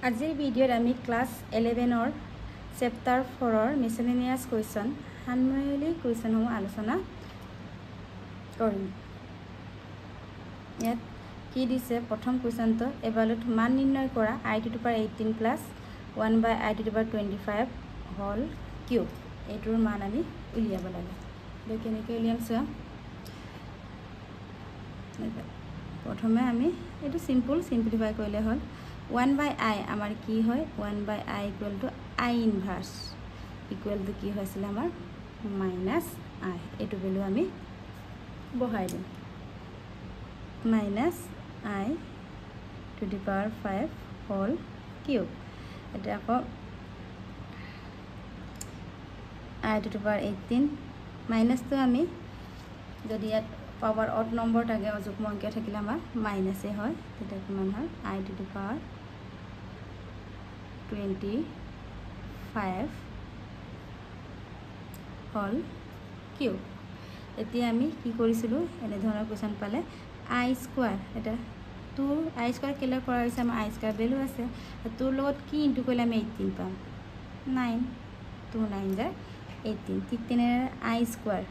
আজিৰ ভিডিঅ'ত আমি ক্লাছ 11 চেপ্টাৰ 4 মিসেলেনিয়াস কুৱেশ্যন সান্ময়িক কুৱেশ্যনসমূহ আলোচনা কৰিম। ইয়াত কি দিছে প্ৰথম কুৱেশ্যনটো এভালুৱেট মান নিৰ্ণয় কৰা i to the power 18 plus 1 by i to the power 25 whole cube এইটোৰ মান আমি উলিয়াব লাগে। কেনেকৈ উলিয়াম চোৱা। প্ৰথমে আমি এইটো সিম্পলিফাই কৰিলে হ'ল 1 by I আমাৰ কি হয় 1 by I equal to I inverse equal to কি হৈছিল আমাৰ minus I এইটো ভ্যালু আমি বহাই দিম minus I to the power 5 whole cube এটা আকৌ I to the power 18 minus তো আমি যদি ইয়াত পাৱাৰ অড নম্বৰ থাকে অযুগ্ম অংক থাকিলে আমাৰ মাইনাসে হয় তেতিয়া কিমান হয় I to the power 25 whole cube এতিয়া আমি কি কৰিছিলো এনে ধৰণৰ কোৱেশ্যন পালে I স্কয়াৰ এটা 2 I স্কয়াৰ কেলে কৰা হৈছে আমাৰ I স্কয়াৰ ভ্যালু আছে তোৰ লগত কি ইনটু কৰিলে আমি 18 পাম 9 2 9 যায় 18 ঠিক তেনে I স্কয়াৰ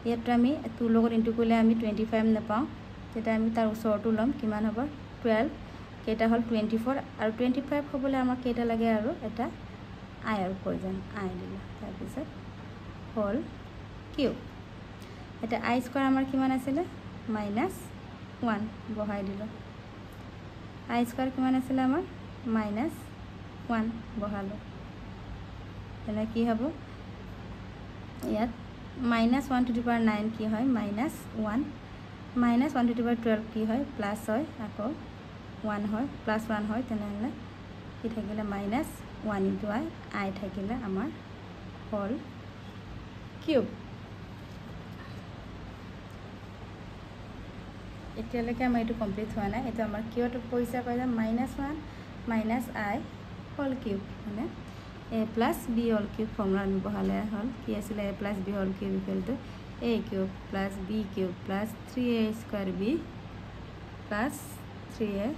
ইয়াত আমি তোৰ লগত ইনটু কৰিলে আমি 25 নাপাওঁ তেতিয়া আমি তাৰ ওচৰটো লম কিমান হ'ব 12 কেটা হল 24 আৰু 25 হ'বলে আমাৰ কেটা লাগে আৰু এটা I আৰু প্ৰয়োজন I দিলা তাৰ পিছত হোল কিউব এটা I স্কয়াৰ আমাৰ কিমান আছিল -1 বহাই দিলো I স্কয়াৰ কিমান আছিল আমাৰ -1 বহালো এনে কি হ'ব ইয়াত -1 to the power 9 কি হয় -1 -1 to the power 12 কি হয় প্লাস হয় আকৌ 1 হয় প্লাস 1 হয় তেনেহলে কি থাকিলে -1 into I থাকিলে আমাৰ হোল কিউব এতিয়ালৈকে আমাৰ এটো কমপ্লিট হোৱা নাই এটা আমাৰ কিউটো পইচা পাইছে -1 I হোল কিউব মানে a plus b whole cube formula ব্যৱহাৰলে হল কি আছিল a plus b whole cube equal to a cube plus b cube plus 3a square b plus 3a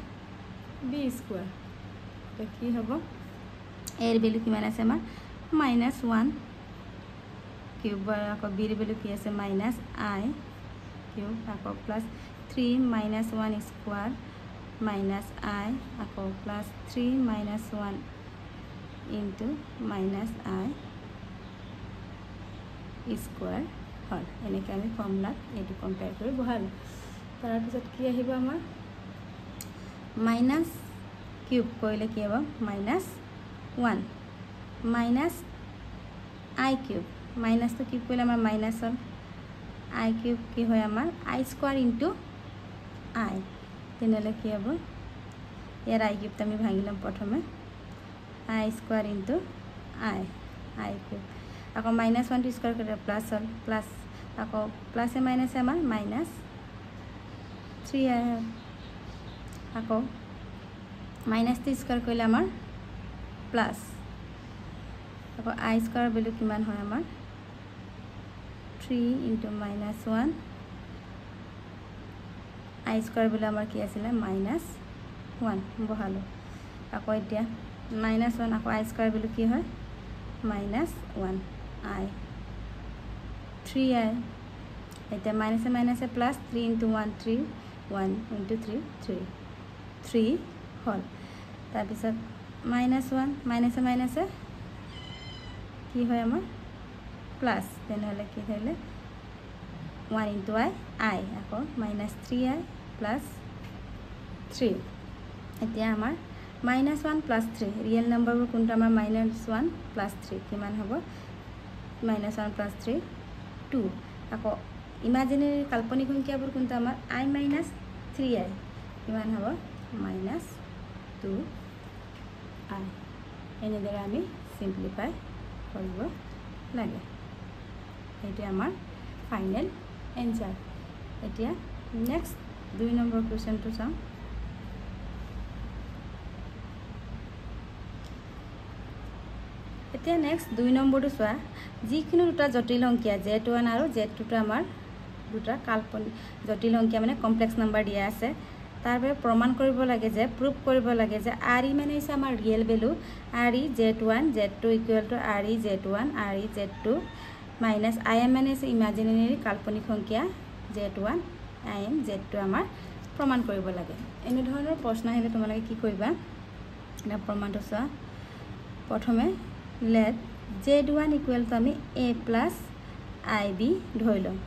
b square তো কি হ'ব a এর ভ্যালু কিমান আছে আমাৰ -1 কিউব আকৌ b এর ভ্যালু কি আছে -I কিউব আকৌ প্লাস 3 -1 স্কয়ার -I আকৌ প্লাস 3 -1 into -I square হল এনেকৈ আমি ফৰ্মুলা এটো কম্পেয়াৰ কৰি বহালো তাৰ পিছত কি আহিব আমাৰ মাইনাস কিউব কৰিলে কি হ'ব -1 -I কিউব মাইনাস তো কিউব কৰিলে আমাৰ মাইনাস হ'ল I কিউব কি হয় আমাৰ I স্কয়াৰ into I তেনেহলে কি হ'ব ইয়াৰ I কিউব আমি ভাঙিলাম প্ৰথমে I square into I cube আকৌ -1 to square কৰিলে প্লাস হ'ল প্লাস আকৌ প্লাসে মাইনাসে আমাৰ -3I আকৌ -3 স্কয়াৰ কৰিলে আমাৰ প্লাস আকৌ I স্কয়াৰ ভ্যালু কিমান হয় আমাৰ 3 into -1 I স্কয়াৰ ভ্যালু আমাৰ কি আছিল -1 বহালো আকৌ এতিয়া -1 আকৌ I স্কয়াৰ ভ্যালু কি হয় -1 I 3I এটা মাইনাসে মাইনাসে প্লাস 3 into 1 3 1 into 3 3 3 হল তাৰ পিছত -1 মাইনাসে মাইনাসে কি হয় আমাৰ প্লাস তেনেহলে কি হলে 1 into I আকৌ -3I plus 3 এতিয়া আমাৰ -1 plus 3 ৰিয়েল নম্বৰবোৰ কোনটো আমাৰ -1 plus 3 কিমান হ'ব -1 plus 3 2 আকৌ ইমাজিনাৰি কাল্পনিক সংখ্যাবোৰ কোনটো আমাৰ I minus 3I কিমান হ'ব -2I এনেদৰে আমি সিম্পলিফাই কৰিব লাগে এইটো আমাৰ ফাইনেল এনসাৰ এতিয়া নেক্সট 2 নম্বৰ কোৱেশ্যনটো চাওঁ এতিয়া নেক্সট 2 নম্বৰটো চোৱা যিকোনো দুটা জটিল সংখ্যা z1 আৰু z2 আমাৰ দুটা কাল্পনিক জটিল সংখ্যা মানে কমপ্লেক্স নাম্বাৰ দিয়া আছে তাৰবাবে প্ৰমাণ কৰিব লাগে যে প্ৰুভ কৰিব লাগে যে আৰ ই মানে হৈছে আমাৰ real value R E z1 z2 equal to R E z1 R E z2 minus I am মানে হৈছে ইমাজিনেৰী কাল্পনিক সংখ্যা z1 আই এম z2 আমাৰ প্ৰমাণ কৰিব লাগে এনেধৰণৰ প্ৰশ্ন আহিলে তোমালোকে কি কৰিবা এটা প্ৰমাণটো চোৱা প্ৰথমে লেট z1 ইকুৱেল টু আমি a প্লাছ আই বি ধৰি লওঁ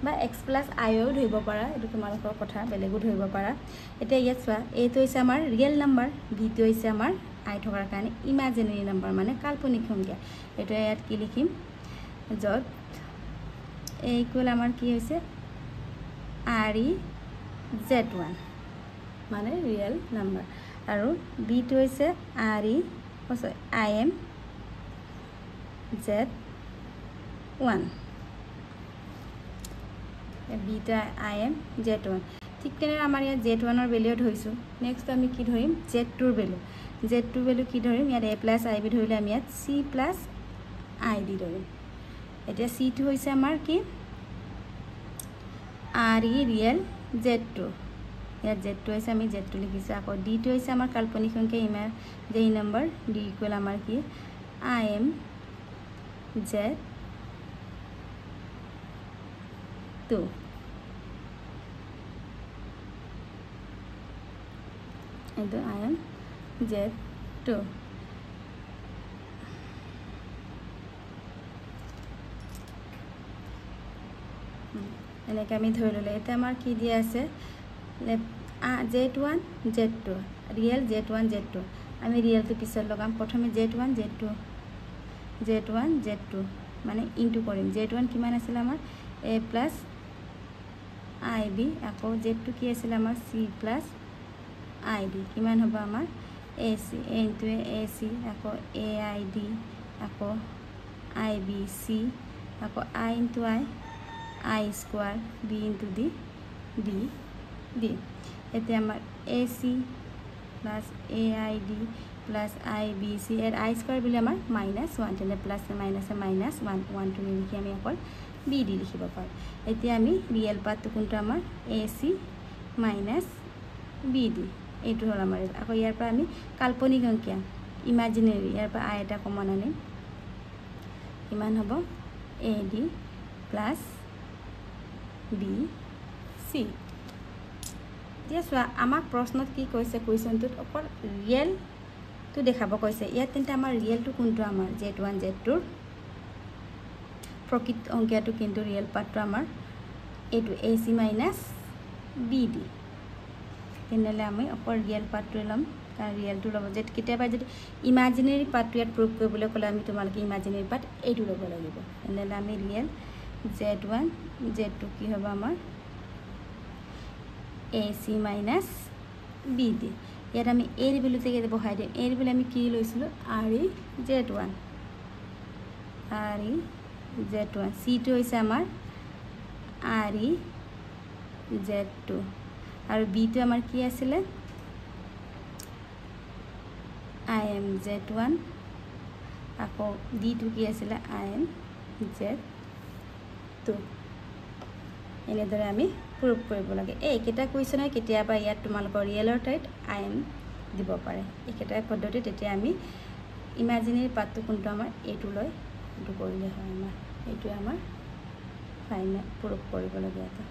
বা এক্স প্লাছ আইও ধৰিব পাৰা এইটো তোমালোকৰ কথা বেলেগো ধৰিব পাৰা এতিয়া ইয়াত চোৱা এইটো হৈছে আমাৰ ৰিয়েল নাম্বাৰ বিটো হৈছে আমাৰ আই থকাৰ কাৰণে ইমাজিনেৰী নাম্বাৰ মানে কাল্পনিক সংখ্যা এইটো ইয়াত কি লিখিম য'ত এ ইকুৱেল আমাৰ কি হৈছে আৰ ই z1 মানে ৰিয়েল নাম্বাৰ আৰু বিটো হৈছে R E I am z1 beta I am z1 ঠিক তেনেদৰে আমাৰ ইয়াত z1ৰ ভেলু ধৰিছোঁ নেক্সট আমি কি ধৰিম z2ৰ ভেলু কি ধৰিম ইয়াত a প্লাছ আই বি ধৰিলে আমি ইয়াত c প্লাছ আই ডি ধৰিম এতিয়া চিটো হৈছে আমাৰ কি আৰ ই ৰিয়েল z2 ইয়াত z2 হৈছে আমি z2 লিখিছোঁ আকৌ ডিটো হৈছে আমাৰ কাল্পনিক সংখ্যা ইমাজিনেৰী নম্বৰ ডি ইকুৱেল আমাৰ কি আই এম z2 এইটো আই এম z2 এনেকৈ আমি ধৰি ল'লে এতিয়া আমাৰ কি দিয়া আছে z1 z2 real z1 z2 আমি ৰিয়েলটো পিছত লগাম প্ৰথমে z1 z2 মানে ইনটু কৰিম z1 কিমান আছিল আমাৰ a প্লাছ আই বি আকৌ z2 কি আছিল আমাৰ c প্লাছ আই ডি কিমান হ'ব আমাৰ A C A into A C আকৌ এ আই ডি আকৌ আই বি চি আকৌ I into I square B into D D D এতিয়া আমাৰ A C plus A I D plus I B C ইয়াত I square বুলি আমাৰ -1 তেনে plus মাইনাছে -1 1টো নিলিখি আমি অকল বি ডি লিখিব পাৰোঁ এতিয়া আমি ৰিয়েল পাৰ্টটো কোনটো আমাৰ A C minus B D এইটো হ'ল আমাৰ আকৌ ইয়াৰ পৰা আমি কাল্পনিক সংখ্যা ইমাজিনেৰী ইয়াৰ পৰা আই এটা কমন আনিম কিমান হ'ব A D plus B C এতিয়া চোৱা আমাক প্ৰশ্নত কি কৈছে কুৱেশ্যনটোত অকল ৰিয়েলটো দেখাব কৈছে ইয়াত তেন্তে আমাৰ ৰিয়েলটো কোনটো আমাৰ z1 z2ৰ প্ৰকৃত সংখ্যাটো কিন্তু ৰিয়েল পাৰ্টটো আমাৰ এইটো এ চি মাইনাছ বি ডি তেনেহ'লে আমি অকল ৰিয়েল পাৰ্টটোৱে ল'ম কাৰণ ৰিয়েলটো ল'ব যে কেতিয়াবা যদি ইমাজিনেৰী পাৰ্টটো ইয়াত প্ৰুভ কৰিবলৈ ক'লে আমি তোমালোকে ইমাজিনেৰী পাৰ্ট এইটো ল'ব লাগিব তেনেহ'লে আমি ৰিয়েল z1 z2 কি হ'ব আমাৰ A C minus B D ইয়াত আমি এৰ ভেলুতে বহাই দিম এৰ ভেলু আমি কি লৈছিলোঁ আৰ ই z1 চিটো হৈছে আমাৰ আৰ ই z2 আৰু বিটো আমাৰ কি আছিলে আই এম z1 আকৌ ডিটো কি আছিলে আই এম z2 এনেদৰে আমি প্ৰুভ কৰিব লাগে এইকেইটা কুৱেশ্যনে কেতিয়াবা ইয়াত তোমালোকৰ ৰিয়েলৰ ঠাইত আই এম দিব পাৰে এইকেইটা পদ্ধতি তেতিয়া আমি ইমাজিনেৰী পাৰ্টটো কোনটো আমাৰ এইটো লৈ এইটো কৰিলে হয় আমাৰ এইটোৱে আমাৰ ফাইনেল প্ৰুভ কৰিবলগীয়া এটা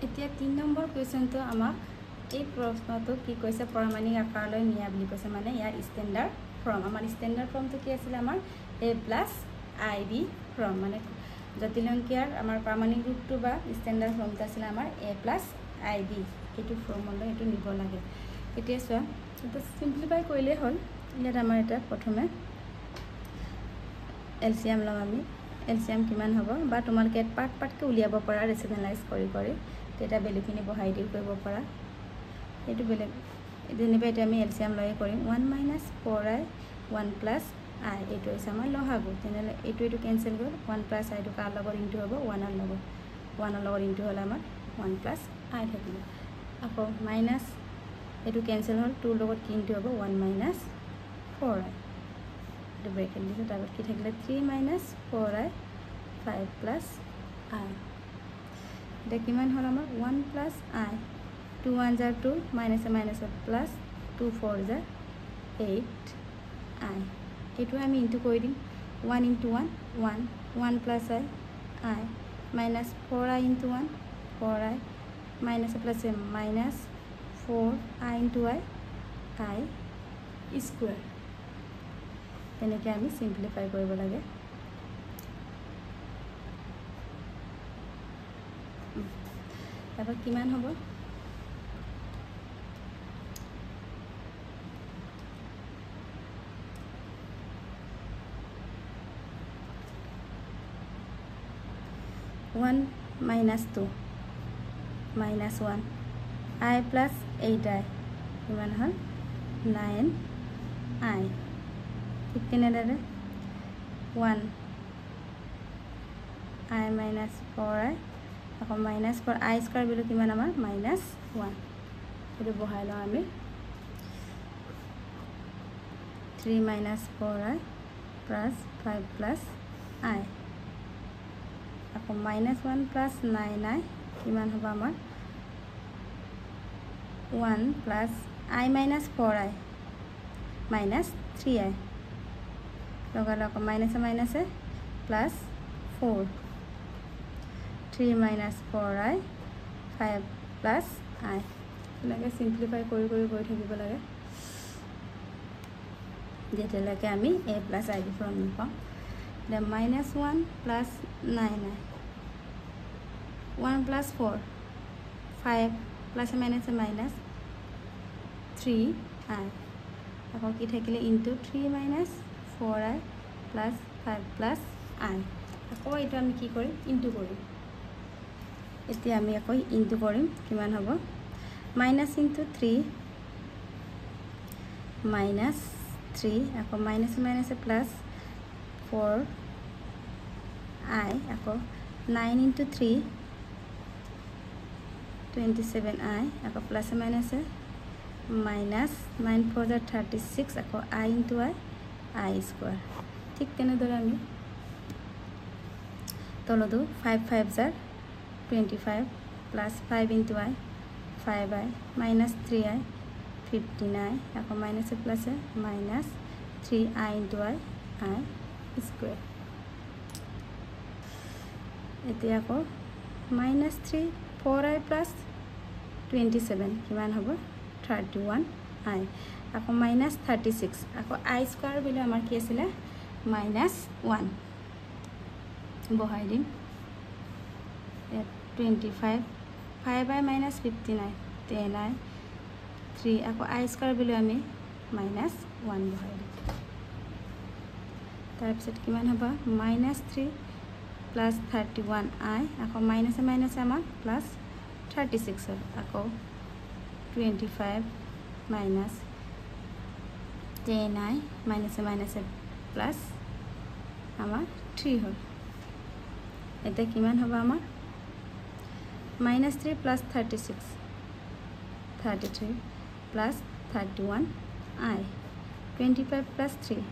এতিয়া 3 নম্বৰ কুৱেশ্যনটো আমাক এই প্ৰশ্নটো কি কৈছে প্ৰামাণিক আকাৰলৈ নিয়া বুলি কৈছে মানে ইয়াৰ ষ্টেণ্ডাৰ্ড ফৰ্ম আমাৰ ষ্টেণ্ডাৰ্ড ফৰ্মটো কি আছিলে আমাৰ a plus I B form মানে জটিল সংখ্যাৰ আমাৰ প্ৰামাণিক ৰূপটো বা ষ্টেণ্ডাৰ্ড ফৰ্মটো আছিলে আমাৰ a প্লাছ আই বি এইটো ফৰ্মলৈ এইটো নিব লাগে এতিয়া চোৱা এইটো চিম্পলিফাই কৰিলেই হ'ল ইয়াত আমাৰ এটা প্ৰথমে এলচিয়াম ল'ম আমি এলচিয়াম কিমান হ'ব বা তোমালোকে পাৰ্টকৈ উলিয়াব পাৰা ৰেচনেলাইজ কৰি তেতিয়া ভেলুখিনি বহাই দিও কৰিব পাৰা এইটো বেলেগ যেনিবা এতিয়া আমি এলচিয়াম লৈয়ে কৰিম 1 মাইনাছ 4i 1 প্লাছ আই এইটো হৈছে আমাৰ লসাগু তেনেহ'লে এইটো কেঞ্চেল গ'ল 1 প্লাছ আইটো কাৰ লগত ইনটু হ'ব 1ৰ লগত ইনটু হ'লে আমাৰ 1 প্লাছ আই থাকিব আকৌ মাইনাছ এইটো কেঞ্চেল হ'ল 2ৰ লগত কি ইনটু হ'ব 1 মাইনাছ 4i এটা ব্ৰেকেট দিছোঁ তাৰপিছত কি থাকিলে 3 minus 4i 5 plus I এটা কিমান হ'ল আমাৰ 1 plus I 2 1 jar 2 minus a minus a plus 2 4 jar 8 I এইটো আমি ইনটু কৰি দিম 1 into 1 1 1 plus I minus 4i into 1 4i minus a plus a minus 4i into I square এনেকৈ আমি সিম্পলিফাই কৰিব লাগে তারপর কিমান হ'ব 1 minus 2 minus 1 I plus 8i কিমান হ'ল 9i ঠিক তেনেদৰে 1 I minus 4i আকৌ minus 4 I square বিলো কিমান আমাৰ minus 1 এটো বহাই লওঁ আমি 3 minus 4i plus 5 plus I আকৌ minus 1 plus 9i কিমান হ'ব আমাৰ 1 plus I minus 4i minus 3i লগালে আকৌ minus a minus a plus 4 3 minus 4i 5 plus I এনেকৈ সিম্পলিফাই কৰি কৰি গৈ থাকিব লাগে যেতিয়ালৈকে আমি a plus I ফৰ্ম পাওঁ the minus 1 plus 9i 1 plus 4 5 plus a minus 3i আকৌ কি থাকিলে into 3 minus 4i plus 5 plus I আকৌ এইটো আমি কি কৰিম into কৰিম এতিয়া আমি আকৌ into কৰিম কিমান হ'ব minus into 3 minus 3 আকৌ minus minus plus 4i আকৌ 9 into 3 27i আকৌ plus minus minus 9 4 36 আকৌ I into I square ঠিক তেনেদৰে আমি তলতো 5 5 jar 25 plus 5 into I 5i minus 3i 15i আকৌ minus a plus a minus 3i into I square এতিয়া আকৌ minus 3 4i plus 27 কিমান হ'ব 31i আকৌ minus 36 আকৌ I square বিলে আমাৰ কি আছিল minus 1 বহাই দিম 25 5i minus 15i 10i 3 আকৌ I square বিলে আমি minus 1 বহাই দিম তাৰপিছত কিমান হ'ব minus 3 plus 31i আকৌ minus a minus আমাৰ plus 36 হ'ল আকৌ 25 minus 10i minus a minus a plus আমাৰ 3 হ'ল এটা কিমান হ'ব আমাৰ minus 3 plus 36 33 plus 31i 25 plus 3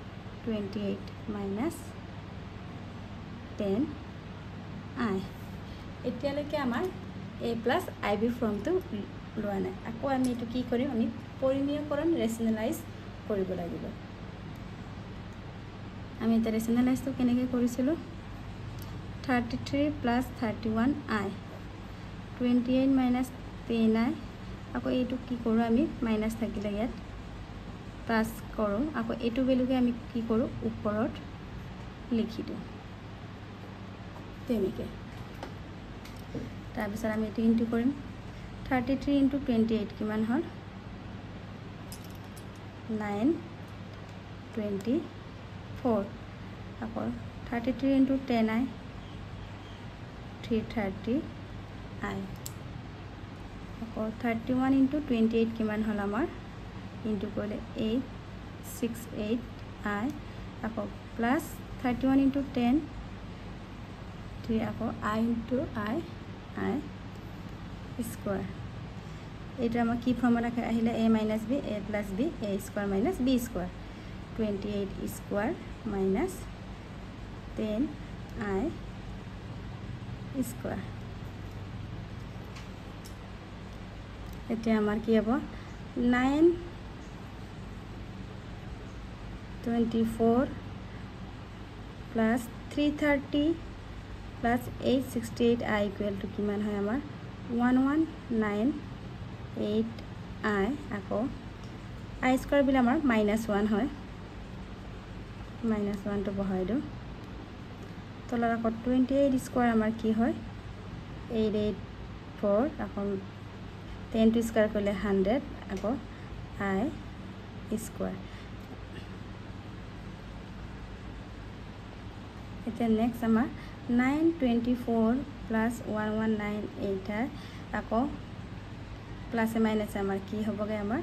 28 minus 10i এতিয়ালৈকে আমাৰ a plus ib ফৰ্মটো লোৱা নাই আকৌ আমি এটো কি কৰিম আমি পৰিমেয়কৰণ ৰেশনালাইজ কৰিব লাগিব আমি এটা ৰেশনালাইজটো কেনেকৈ কৰিছিলো 33 plus 31i 28 minus 10i আকৌ এইটো কি কৰো আমি মাইনাস থাকিলে ইয়াত প্লাস কৰো আকৌ এইটো ভ্যালুকে আমি কি কৰো ওপৰত লিখি দিও তেনেকে তাৰ পিছত আমি এটো ইনটু কৰিম 33 into 28 কিমান হল 924 আকৌ 33 into 10i 330i আকৌ 31 into 28 কিমান হল আমাৰ ইনটু কৰিলে 868i আকৌ প্লাস 31 into 10 3 আকৌ I into I square এটা আমাৰ কি ফৰ্মুলা আহিলে a minus b a plus b a square minus b square 28 square minus 10i square. এতিয়া আমাৰ কি হ'ব 924 plus 330 plus 868i equal to কিমান হয় আমাৰ 1198i আকৌ i square বিল আমাৰ -1 হয় -1 তো বহাই দিওঁ তলৰ আকৌ 28 square আমাৰ কি হয় 884 আকৌ 10 to square কৰিলে 100 আকৌ i square. এতিয়া নেক্সট আমাৰ 924 plus 1198 আকৌ প্লাস মাইনাস আমাৰ কি হ'বগে আমাৰ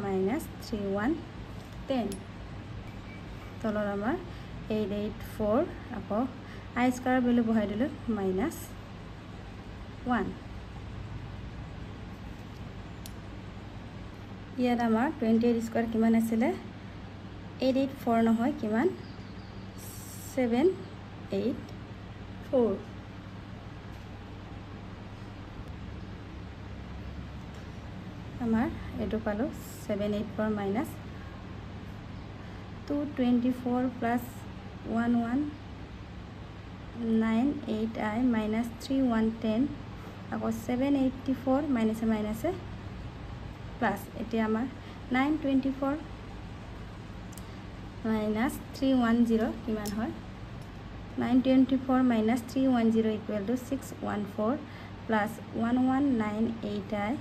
-3110 তলৰ আমাৰ 884 আকৌ i square ভ্যালু বহাই দিলো -1 ইয়াত আমাৰ 28 স্কয়াৰ কিমান আছিল 884 নহয় কিমান 784 আমাৰ এটো পালো 784 minus 224 plus 1198i minus 3110 আকৌ 784 minus plus এতিয়া আমাৰ 924 minus 310 কিমান হয় 924 minus 310 equal to 614 plus 1198i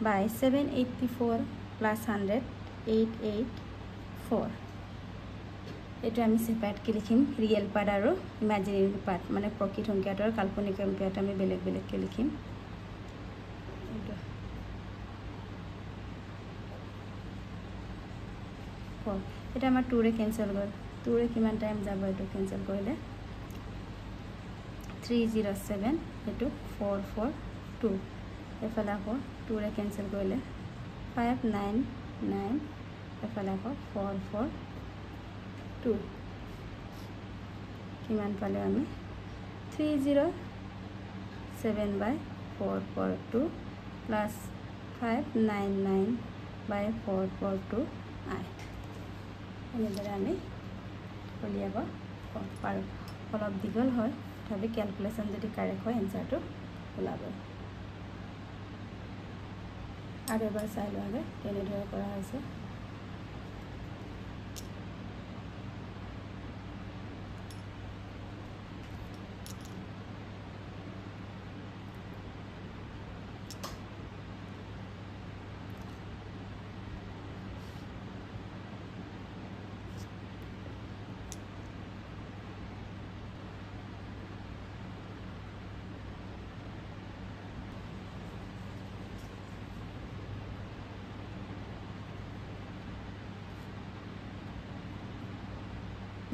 by 784 plus 100 884 এটো আমি সেপাৰেট কে লিখিম ৰিয়েল পাৰ্ট আৰু ইমাজিনাৰি পাৰ্ট মানে প্ৰকৃত সংখ্যাটো আৰু কাল্পনিক সংখ্যাটো আমি বেলেগ বেলেগ কে লিখিম এটা আমাৰ 2 ৰে ক্যান্সেল গল 2 ৰে কিমান টাইম যাব এটো ক্যান্সেল কৰিলে 307 এটো 442 এফালে আকৌ 2 ৰে ক্যান্সেল কৰিলে 599 এফালে আকৌ 442 কিমান পালে আমি 307 by 442 plus 599 by 442 i এনেদৰে আমি উলিয়াব পাৰো অলপ দীঘল হয় তথাপি ক্যালকুলেশন যদি কাৰেক্ট হয় এনসাৰটো ওলাব আৰু এবাৰ চাই লওঁগে কেনেদৰে কৰা হৈছে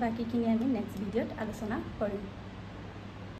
বাকিখিনি আমি নেক্সট ভিডিওত আলোচনা কৰিম